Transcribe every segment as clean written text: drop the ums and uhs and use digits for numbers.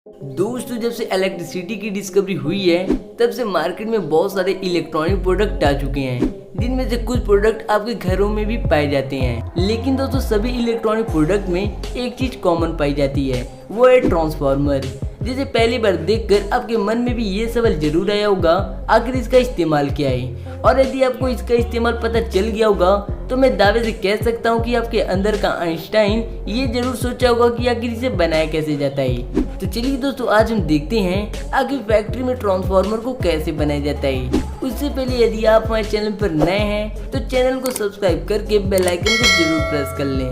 दोस्तों, जब से इलेक्ट्रिसिटी की डिस्कवरी हुई है तब से मार्केट में बहुत सारे इलेक्ट्रॉनिक प्रोडक्ट आ चुके हैं, जिनमें से कुछ प्रोडक्ट आपके घरों में भी पाए जाते हैं। लेकिन दोस्तों, सभी इलेक्ट्रॉनिक प्रोडक्ट में एक चीज कॉमन पाई जाती है, वो है ट्रांसफार्मर। जिसे पहली बार देखकर आपके मन में भी ये सवाल जरूर आया होगा, आखिर इसका इस्तेमाल क्या है। और यदि आपको इसका इस्तेमाल पता चल गया होगा तो मैं दावे से कह सकता हूँ कि आपके अंदर का आइंस्टाइन ये जरूर सोचा होगा कि आखिर इसे बनाया कैसे जाता है। तो चलिए दोस्तों, आज हम देखते हैं आखिर फैक्ट्री में ट्रांसफार्मर को कैसे बनाया जाता है। उससे पहले यदि आप हमारे चैनल पर नए हैं तो चैनल को सब्सक्राइब करके बेल आइकन को जरूर प्रेस कर लें।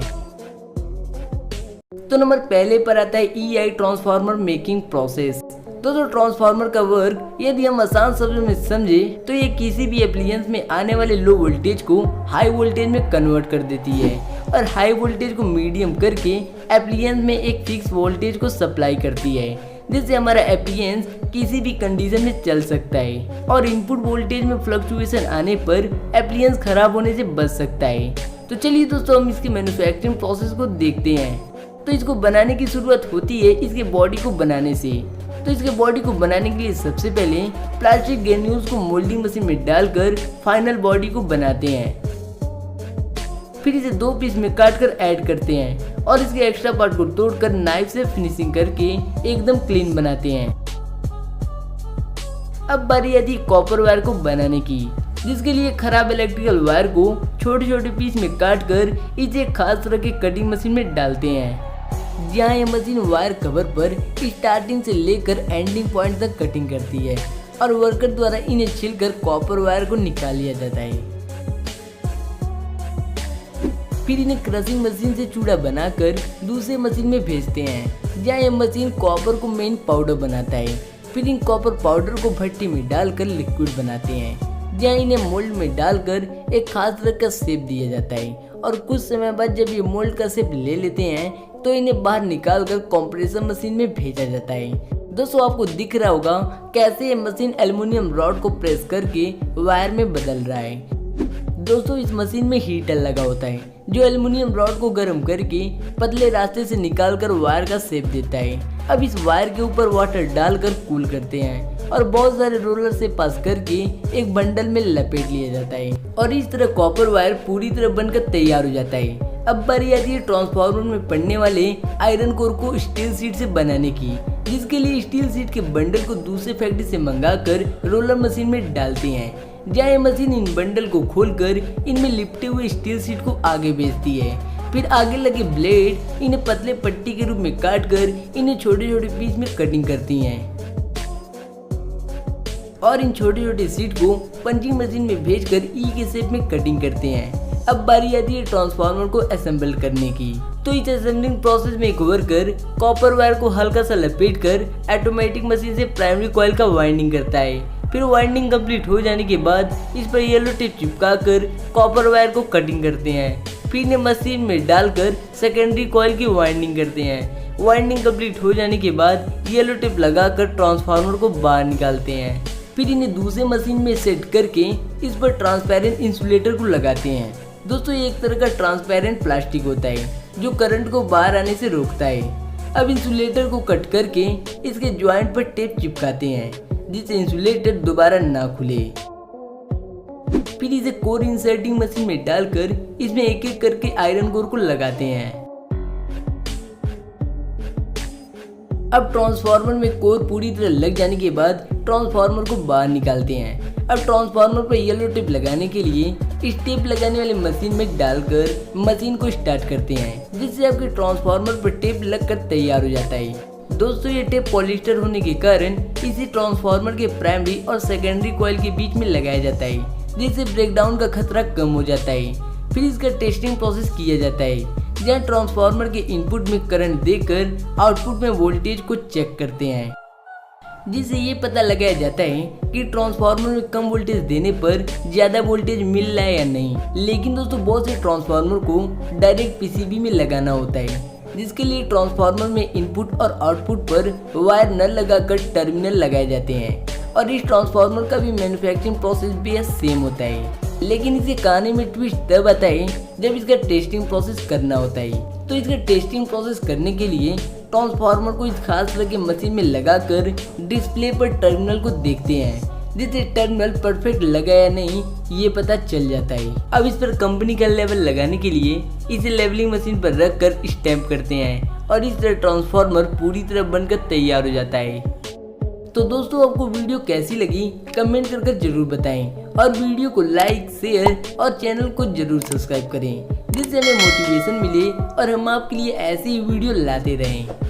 तो नंबर पहले पर आता है EI ट्रांसफार्मर मेकिंग प्रोसेस। तो ट्रांसफार्मर का वर्क यदि हम आसान शब्दों में समझे तो ये किसी भी एप्लीएंस में आने वाले लो वोल्टेज को हाई वोल्टेज में कन्वर्ट कर देती है और हाई वोल्टेज को मीडियम करके एप्लीएंस में एक फिक्स वोल्टेज को सप्लाई करती है, जिससे हमारा एप्लीएंस किसी भी कंडीशन में चल सकता है और इनपुट वोल्टेज में फ्लक्चुएशन आने पर एप्लीएंस खराब होने से बच सकता है। तो चलिए दोस्तों, हम इसकी मैन्युफैक्चरिंग प्रोसेस को देखते हैं। तो इसको बनाने की शुरुआत होती है इसके बॉडी को बनाने से। तो इसके बॉडी को बनाने के लिए सबसे पहले प्लास्टिक ग्रेन्यूल्स को मोल्डिंग मशीन में डालकर फाइनल बॉडी को बनाते हैं। फिर इसे 2 पीस में काटकर ऐड करते हैं और इसके एक्स्ट्रा पार्ट को तोड़कर नाइफ से फिनिशिंग करके एकदम क्लीन बनाते हैं। अब बारी आती है कॉपर वायर को बनाने की, जिसके लिए खराब इलेक्ट्रिकल वायर को छोटे छोटे पीस में काटकर इसे खास तरह की कटिंग मशीन में डालते हैं, जहाँ ये मशीन वायर कवर पर स्टार्टिंग से लेकर एंडिंग पॉइंट तक कटिंग करती है और वर्कर द्वारा इन्हें छिलकर कॉपर वायर को निकाल लिया जाता है। फिर इन्हें क्रशिंग मशीन से चूड़ा बनाकर दूसरे मशीन में भेजते हैं, जहाँ ये मशीन कॉपर को मेन पाउडर बनाता है। फिर इन कॉपर पाउडर को भट्टी में डालकर लिक्विड बनाते हैं, जहाँ इन्हें मोल्ड में डालकर एक खास तरह का शेप दिया जाता है और कुछ समय बाद जब ये मोल्ड का शेप ले लेते हैं तो इन्हें बाहर निकालकर कंप्रेसर मशीन में भेजा जाता है। दोस्तों, आपको दिख रहा होगा कैसे ये मशीन एल्युमिनियम रॉड को प्रेस करके वायर में बदल रहा है। दोस्तों, इस मशीन में हीटर लगा होता है जो एल्युमिनियम रॉड को गर्म करके पतले रास्ते से निकालकर वायर का शेप देता है। अब इस वायर के ऊपर वाटर डालकर कूल करते हैं और बहुत सारे रोलर से पास करके एक बंडल में लपेट लिया जाता है और इस तरह कॉपर वायर पूरी तरह बनकर तैयार हो जाता है। अब बारी आती है ट्रांसफार्मर में पड़ने वाले आयरन कोर को स्टील शीट से बनाने की, जिसके लिए स्टील शीट के बंडल को दूसरे फैक्ट्री से मंगाकर रोलर मशीन में डालते हैं, जहाँ ये मशीन इन बंडल को खोलकर इनमें लिपटे हुए स्टील शीट को आगे भेजती है। फिर आगे लगे ब्लेड इन्हें पतले पट्टी के रूप में काटकर इन्हें छोटे छोटे पीस में कटिंग करती हैं और इन छोटे छोटे शीट को पंचिंग मशीन में भेजकर ई के शेप में कटिंग करते हैं। अब बारी आती है ट्रांसफार्मर को असेंबल करने की। तो इस असेंबलिंग प्रोसेस में एक वर्कर कॉपर वायर को हल्का सा लपेटकर ऑटोमेटिक मशीन से प्राइमरी कॉइल का वाइंडिंग करता है। फिर वाइंडिंग कंप्लीट हो जाने के बाद इस पर येलो टेप चिपकाकर कॉपर वायर को कटिंग करते हैं। फिर इन्हें मशीन में डालकर सेकेंडरी कॉइल की वाइंडिंग करते हैं। वाइंडिंग कंप्लीट हो जाने के बाद येलो टेप लगाकर ट्रांसफार्मर को बाहर निकालते हैं। फिर इन्हें दूसरे मशीन में सेट करके इस पर ट्रांसपेरेंट इंसुलेटर को लगाते हैं। दोस्तों, ये एक तरह का ट्रांसपेरेंट प्लास्टिक होता है जो करंट को बाहर आने से रोकता है। अब इंसुलेटर को कट करके इसके ज्वाइंट पर टेप चिपकाते हैं, जिससे इंसुलेटर दोबारा ना खुले। फिर इसे कोर इंसर्टिंग मशीन में डालकर इसमें एक एक करके आयरन कोर को लगाते हैं। अब ट्रांसफार्मर में कोर पूरी तरह लग जाने के बाद ट्रांसफार्मर को बाहर निकालते हैं। अब ट्रांसफार्मर पर येलो टेप लगाने के लिए इस टेप लगाने वाली मशीन में डालकर मशीन को स्टार्ट करते हैं, जिससे आपके ट्रांसफार्मर पर टेप लगकर तैयार हो जाता है। दोस्तों, ये टेप पॉलिस्टर होने के कारण इसी ट्रांसफार्मर के प्राइमरी और सेकेंडरी कॉइल के बीच में लगाया जाता है, जिससे ब्रेकडाउन का खतरा कम हो जाता है। फिर इसका टेस्टिंग प्रोसेस किया जाता है, जहाँ ट्रांसफार्मर के इनपुट में करंट देकर आउटपुट में वोल्टेज को चेक करते हैं, जिससे ये पता लगाया जाता है कि ट्रांसफार्मर में कम वोल्टेज देने पर ज्यादा वोल्टेज मिल रहा है या नहीं। लेकिन दोस्तों, बहुत से ट्रांसफार्मर को डायरेक्ट पीसीबी में लगाना होता है, जिसके लिए ट्रांसफार्मर में इनपुट और आउटपुट पर वायर न लगाकर टर्मिनल लगाए जाते हैं और इस ट्रांसफार्मर का भी मैन्युफैक्चरिंग प्रोसेस भी सेम होता है। लेकिन इसे कहानी में ट्विस्ट तब आता है जब इसका टेस्टिंग प्रोसेस करना होता है। तो इसका टेस्टिंग प्रोसेस करने के लिए ट्रांसफार्मर को इस खास तरह की मशीन में लगाकर डिस्प्ले पर टर्मिनल को देखते हैं, जिससे टर्मिनल परफेक्ट लगा या नहीं ये पता चल जाता है। अब इस पर कंपनी का लेवल लगाने के लिए इसे लेवलिंग मशीन पर रख कर स्टैंप करते हैं और इस तरह ट्रांसफार्मर पूरी तरह बनकर तैयार हो जाता है। तो दोस्तों, आपको वीडियो कैसी लगी कमेंट करके जरूर बताएं और वीडियो को लाइक, शेयर और चैनल को जरूर सब्सक्राइब करें, जिससे हमें मोटिवेशन मिले और हम आपके लिए ऐसी वीडियो लाते रहें।